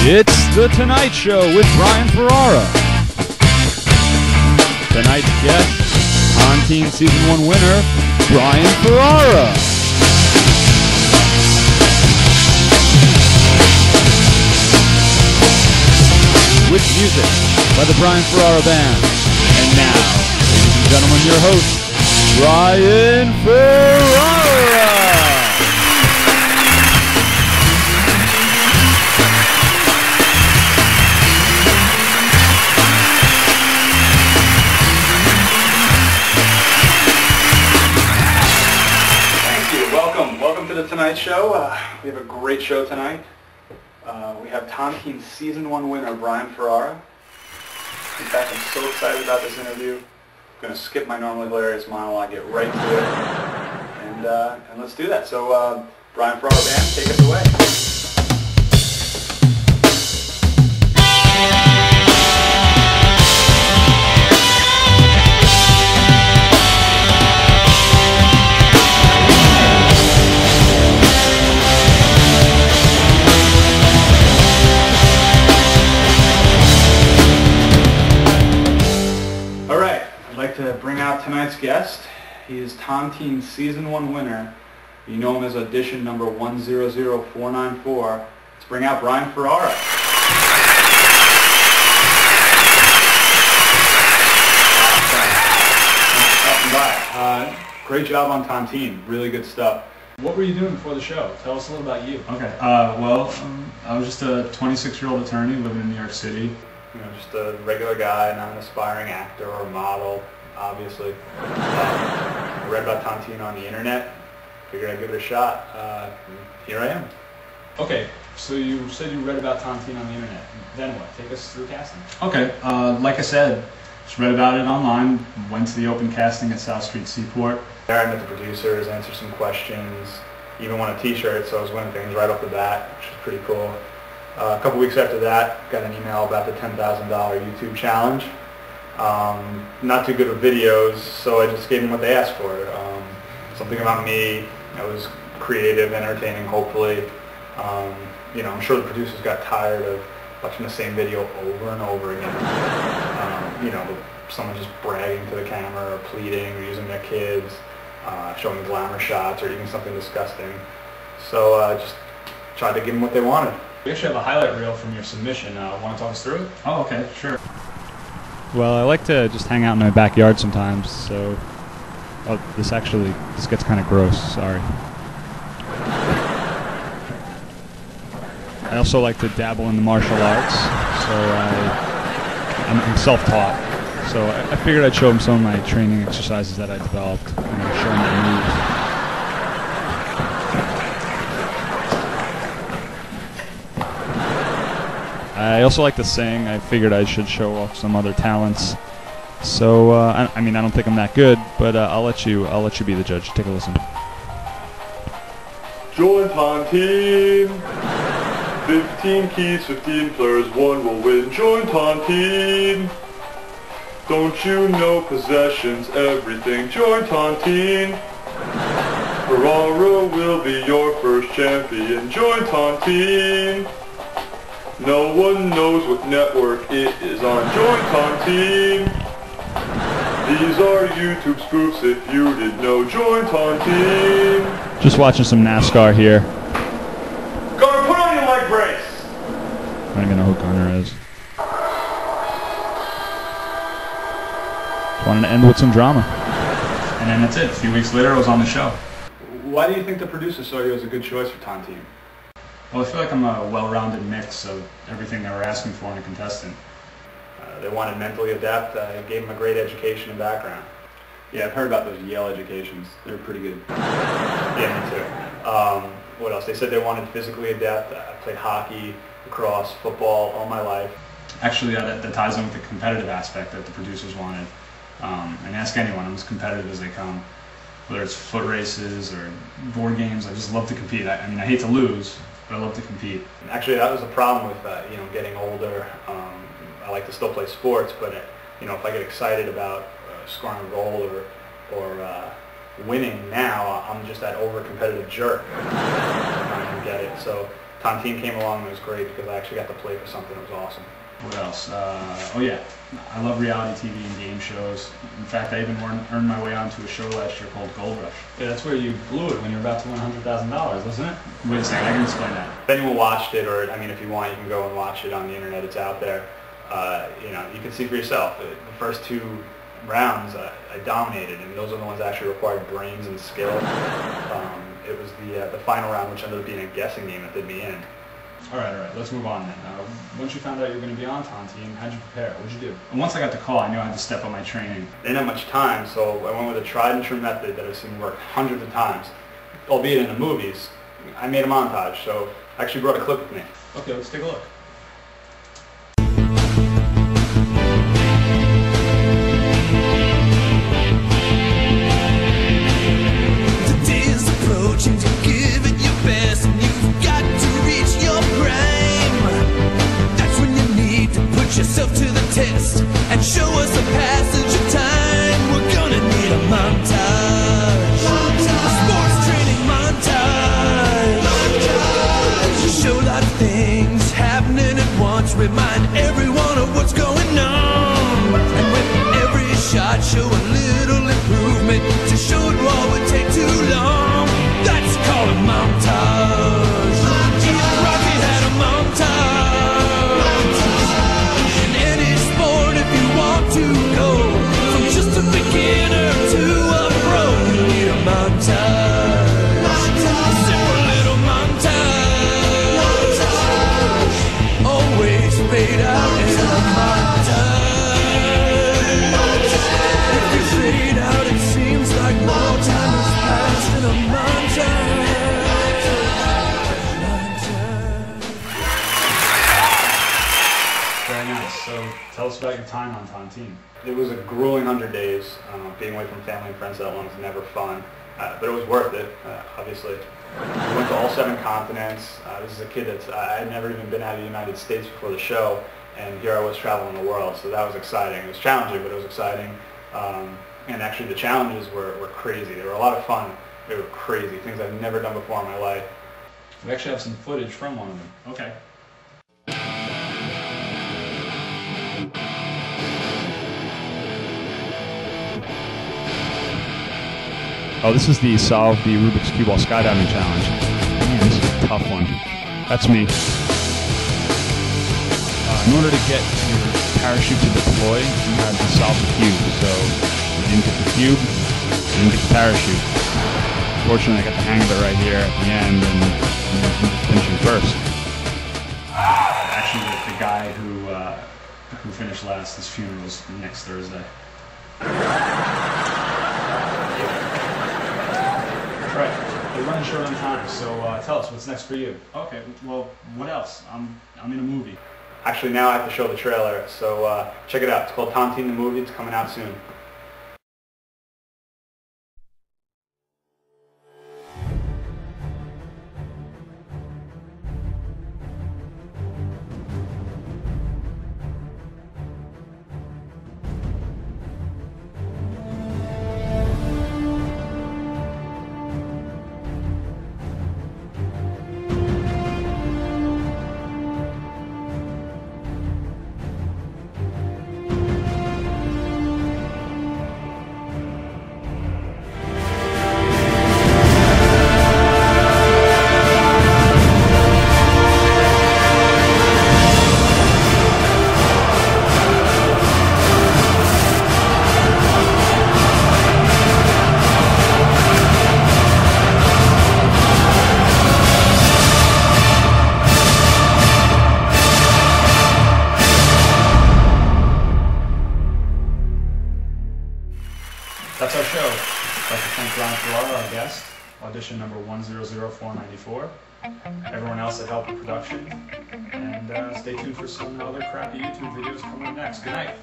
It's The Tonight Show with Brian Ferrara. Tonight's guest, Tontine Season 1 winner, Brian Ferrara. With music by the Brian Ferrara Band. And now, ladies and gentlemen, your host, Brian Ferrara. Welcome to the Tonight Show. We have a great show tonight. We have Tontine Season 1 winner, Brian Ferrara. In fact, I'm so excited about this interview. I'm going to skip my normally hilarious monologue, get right to it, and let's do that. So, Brian Ferrara Band, take us away. To bring out tonight's guest. He is Tontine Season 1 winner. You know him as audition number 100494. Let's bring out Brian Ferrara. Great job on Tontine. Really good stuff. What were you doing before the show? Tell us a little about you. Okay. I was just a 26-year-old attorney living in New York City. You know, just a regular guy, not an aspiring actor or model. Obviously. I read about Tontine on the internet, figured I'd give it a shot. Here I am. Okay, so you said you read about Tontine on the internet. Then what? Take us through casting. Okay, like I said, just read about it online, went to the open casting at South Street Seaport. There I met the producers, answered some questions, even won a t-shirt, so I was winning things right off the bat, which is pretty cool. A couple weeks after that, got an email about the $10,000 YouTube challenge. Not too good with videos, so I just gave them what they asked for. Something about me that was creative, entertaining, hopefully. You know, I'm sure the producers got tired of watching the same video over and over again. You know, someone just bragging to the camera or pleading or using their kids, showing glamour shots or eating something disgusting. So I just tried to give them what they wanted. We actually have a highlight reel from your submission. Want to talk us through it? Oh, okay, sure. Well, I like to just hang out in my backyard sometimes, so this gets kind of gross, sorry. I also like to dabble in the martial arts, so I'm self-taught. So I figured I'd show them some of my training exercises that I developed, show them my moves. I also like to sing. I figured I should show off some other talents. So I mean, I don't think I'm that good, but I'll let you be the judge. Take a listen. Join Tontine. 15 keys, 15 players, one will win. Join Tontine. Don't you know possessions, everything? Join Tontine. Ferrara will be your first champion. Join Tontine. No one knows what network it is on. Join Tontine. These are YouTube spoofs if you didn't know. Join Tontine. Just watching some NASCAR here. Gunner, put on your leg brace. I don't even know who Gunner is. Just wanted to end with some drama. And then that's it. A few weeks later, I was on the show. Why do you think the producers saw you as a good choice for Tontine? Well, I feel like I'm a well-rounded mix of everything they were asking for in a contestant. They wanted mentally adept. I gave them a great education and background. Yeah, I've heard about those Yale educations. They're pretty good. Yeah, me too. What else? They said they wanted physically adept. I played hockey, lacrosse, football all my life. Actually, that ties in with the competitive aspect that the producers wanted. And ask anyone, I'm as competitive as they come. Whether it's foot races or board games, I just love to compete. I mean, I hate to lose, but I love to compete. Actually, that was a problem with getting older. I like to still play sports, but if I get excited about scoring a goal or winning now, I'm just that over-competitive jerk. I don't get it. So Tontine came along and it was great because I actually got to play for something that was awesome. What else? Oh yeah, I love reality TV and game shows. In fact, I even earned my way onto a show last year called Gold Rush. Yeah, that's where you blew it when you were about to win $100,000, wasn't it? Wait a second, I can explain that. If anyone watched it, or I mean, if you want, you can go and watch it on the internet. It's out there. You know, you can see for yourself. The first 2 rounds, I dominated, and those are the ones that actually required brains and skill. It was the final round, which ended up being a guessing game that did me in. All right, let's move on then. Once you found out you were going to be on Tontine, how'd you prepare? What'd you do? And once I got the call, I knew I had to step up my training. I didn't have much time, so I went with a tried and true method that I've seen work hundreds of times, albeit in the movies. I made a montage, so I actually brought a clip with me. Okay, let's take a look. Yourself to the test and show us the passage of time. We're gonna need a montage. A sports training montage. Show a lot of things happening at once. Remind everyone of what's going on. And with every shot, show a little improvement. To show it all would take too long. That's called a montage. Even Rocky had a montage. To go from just a beginner to a pro, you need a montage. A simple little montage. Always fade out in a montage. If you fade out, it seems like more time has passed in a montage. Very nice. So tell us about your time on Tontine. It was a grueling 100 days. Being away from family and friends that long is never fun, but it was worth it, obviously. We went to all 7 continents. This is a kid that I had never even been out of the United States before the show, and here I was traveling the world, so that was exciting. It was challenging, but it was exciting. And actually the challenges were crazy. They were a lot of fun. They were crazy, things I've never done before in my life. We actually have some footage from one of them. Okay. Oh, this is the Solve the Rubik's Cube while skydiving challenge. Man, this is a tough one. That's me. In order to get your parachute to deploy, you have to solve the cube. So, you didn't get the cube, you didn't get the parachute. Fortunately, I got the hang of it right here at the end, and I'm finishing first. Actually, the guy who finished last, his funeral is next Thursday. Right, we're running short on time, so tell us, what's next for you? Okay, well, what else? I'm in a movie. Actually, now I have to show the trailer, so check it out. It's called Tontine the Movie. It's coming out soon. That's our show. I'd like to thank Ron Ferrara, our guest, audition number 100494. Everyone else that helped with production. And stay tuned for some other crappy YouTube videos coming up next. Good night.